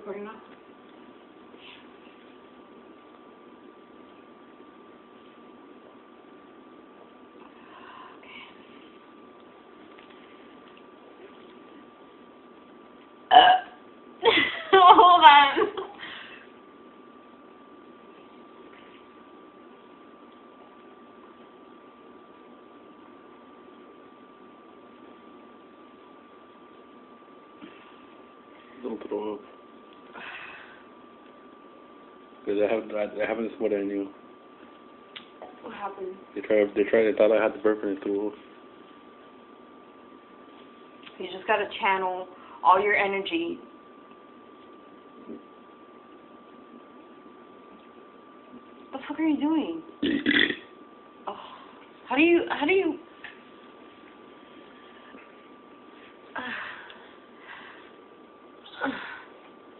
recording now? Hold on. Don't throw up. Because that happens more than you. What happened? They thought I had the burp and they threw up. You just gotta channel all your energy. What the fuck are you doing? Oh, how do you?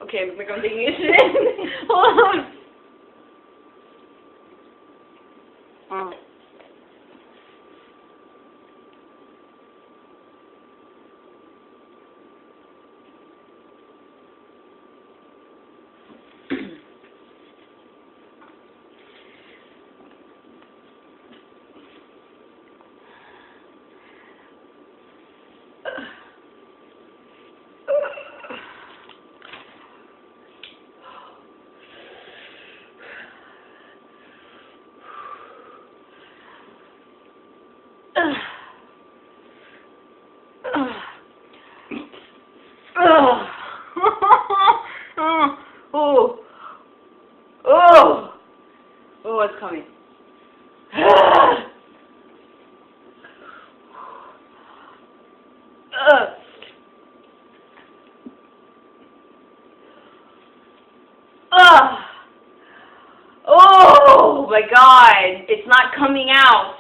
Okay, like I'm taking a shit. Hold on. Oh, it's coming. Oh my God, it's not coming out.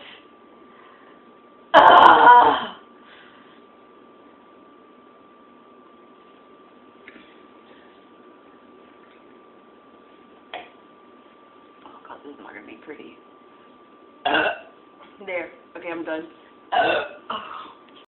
Oh God, this is not gonna be pretty. There. Okay, I'm done.